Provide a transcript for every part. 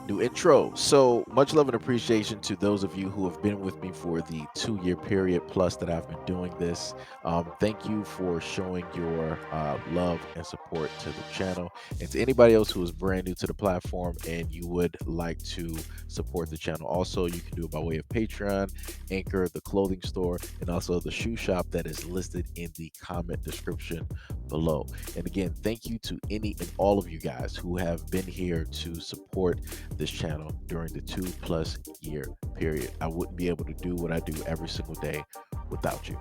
New intro. So much love and appreciation to those of you who have been with me for the 2 year period plus that I've been doing this. Thank you for showing your love and support to the channel. And to anybody else who is brand new to the platform and you would like to support the channel, also you can do it by way of Patreon, Anchor, the clothing store, and also the shoe shop that is listed in the comment description below. And again, thank you to any and all of you guys who have been here to support this channel during the 2+ year period. I wouldn't be able to do what I do every single day without you.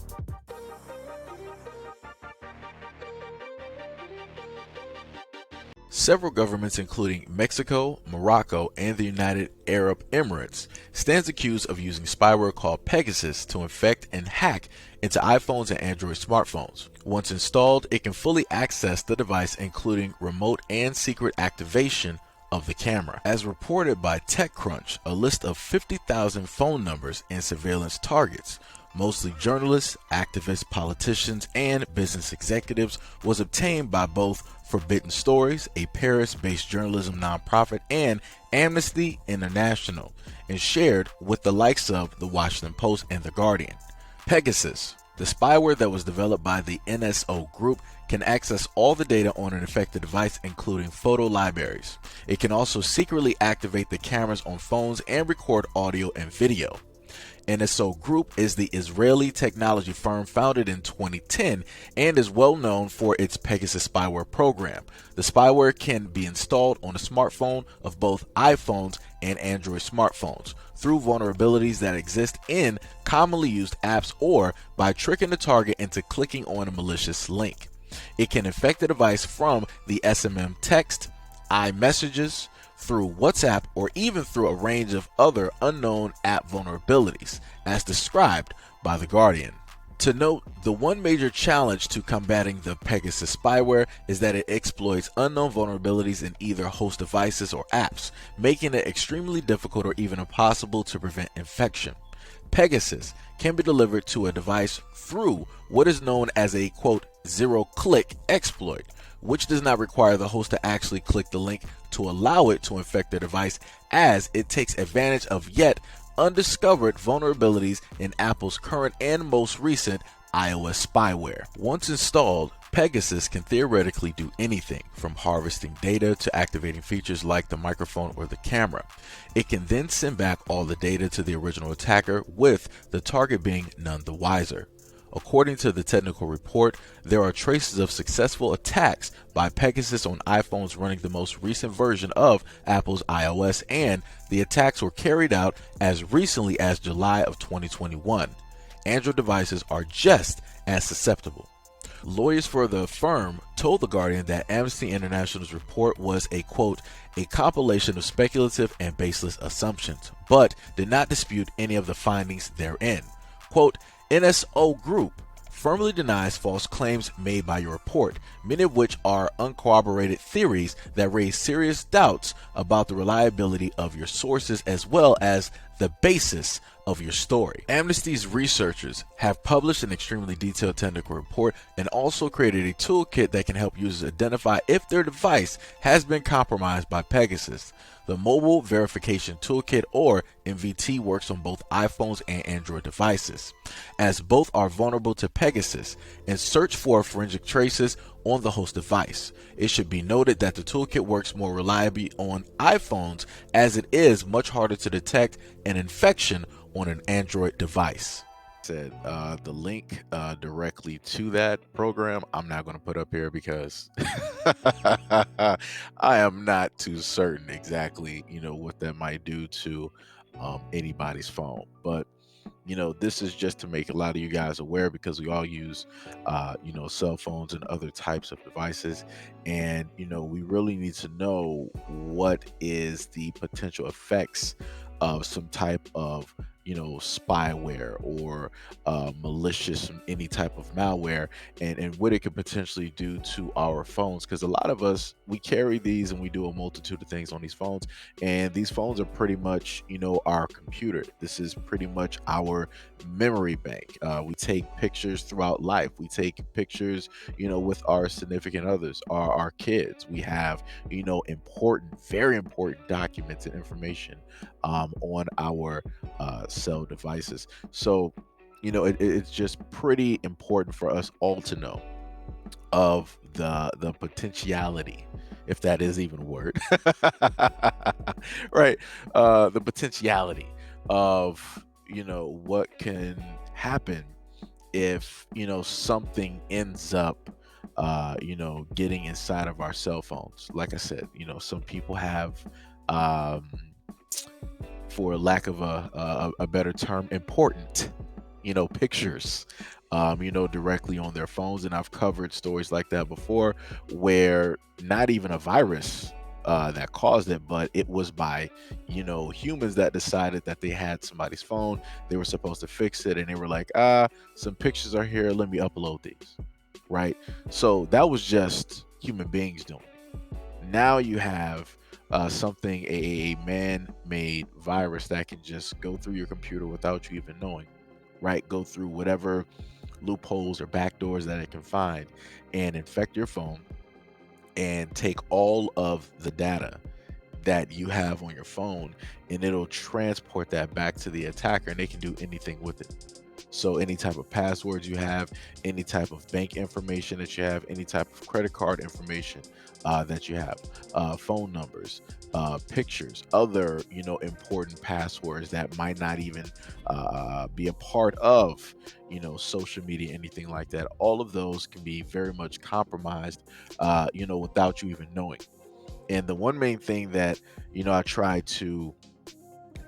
Several governments, including Mexico, Morocco, and the United Arab Emirates, stands accused of using spyware called Pegasus to infect and hack into iPhones and Android smartphones. Once installed, it can fully access the device, including remote and secret activation of the camera. As reported by TechCrunch, a list of 50,000 phone numbers and surveillance targets, mostly journalists, activists, politicians, and business executives, was obtained by both Forbidden Stories, a Paris-based journalism nonprofit, and Amnesty International, and shared with the likes of The Washington Post and The Guardian. Pegasus, the spyware that was developed by the NSO Group, can access all the data on an affected device, including photo libraries. It can also secretly activate the cameras on phones and record audio and video. NSO Group is the Israeli technology firm founded in 2010 and is well known for its Pegasus Spyware program. The spyware can be installed on a smartphone of both iPhones and Android smartphones through vulnerabilities that exist in commonly used apps or by tricking the target into clicking on a malicious link. It can infect the device from the SMM text, iMessages, through WhatsApp, or even through a range of other unknown app vulnerabilities, as described by The Guardian. To note, the one major challenge to combating the Pegasus spyware is that it exploits unknown vulnerabilities in either host devices or apps, making it extremely difficult or even impossible to prevent infection. Pegasus can be delivered to a device through what is known as a quote zero-click exploit, which does not require the host to actually click the link to allow it to infect their device, as it takes advantage of yet undiscovered vulnerabilities in Apple's current and most recent iOS spyware. Once installed, Pegasus can theoretically do anything from harvesting data to activating features like the microphone or the camera. It can then send back all the data to the original attacker, with the target being none the wiser. According to the technical report, there are traces of successful attacks by Pegasus on iPhones running the most recent version of Apple's iOS, and the attacks were carried out as recently as July of 2021. Android devices are just as susceptible. Lawyers for the firm told The Guardian that Amnesty International's report was a quote, a compilation of speculative and baseless assumptions, but did not dispute any of the findings therein. Quote, NSO Group firmly denies false claims made by your report, many of which are uncorroborated theories that raise serious doubts about the reliability of your sources as well as the basis of your story. Amnesty's researchers have published an extremely detailed technical report and also created a toolkit that can help users identify if their device has been compromised by Pegasus. The Mobile Verification Toolkit, or MVT, works on both iPhones and Android devices, as both are vulnerable to Pegasus, and search for forensic traces on the host device. It should be noted that the toolkit works more reliably on iPhones, as it is much harder to detect an infection on an Android device. Said the link directly to that program I'm not going to put up here because I am not too certain exactly what that might do to anybody's phone, but this is just to make a lot of you guys aware, because we all use cell phones and other types of devices, and we really need to know what is the potential effects of some type of spyware or malicious any type of malware, and what it could potentially do to our phones. Because a lot of us, we carry these and we do a multitude of things on these phones, and these phones are pretty much our computer. This is pretty much our memory bank. We take pictures throughout life. We take pictures with our significant others, our kids. We have important, very important documents and information on our cell devices. So it's just pretty important for us all to know of the potentiality, if that is even a word, right? The potentiality of what can happen if something ends up getting inside of our cell phones. Like I said, some people have um for lack of a better term, important pictures directly on their phones. And I've covered stories like that before, where not even a virus that caused it, but it was by humans that decided that they had somebody's phone, they were supposed to fix it, and they were like, some pictures are here, let me upload these, right? So that was just human beings doing it. Now you have something, a man-made virus that can just go through your computer without you even knowing, right? Go through whatever loopholes or backdoors that it can find and infect your phone and take all of the data that you have on your phone, and it'll transport that back to the attacker, and they can do anything with it. So any type of passwords you have, any type of bank information that you have, any type of credit card information that you have, phone numbers, pictures, other important passwords that might not even be a part of social media, anything like that. All of those can be very much compromised, without you even knowing. And the one main thing that I try to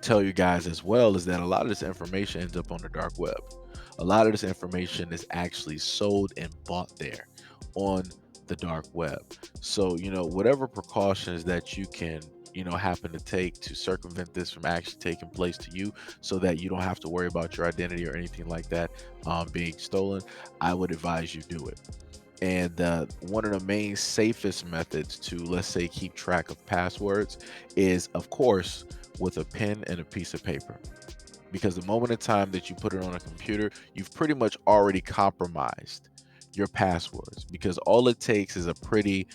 tell you guys as well is that a lot of this information ends up on the dark web. A lot of this information is actually sold and bought there on the dark web. So, whatever precautions that you can, happen to take to circumvent this from actually taking place to you, so that you don't have to worry about your identity or anything like that being stolen, I would advise you do it. And one of the main safest methods to, let's say, keep track of passwords is, of course, with a pen and a piece of paper. Because the moment in time that you put it on a computer, you've pretty much already compromised your passwords, because all it takes is a pretty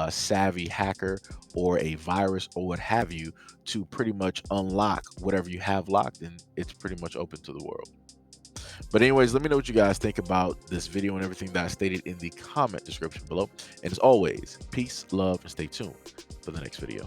savvy hacker or a virus or what have you to pretty much unlock whatever you have locked, and it's pretty much open to the world. But anyways, let me know what you guys think about this video and everything that I stated in the comment description below. And as always, peace, love, and stay tuned for the next video.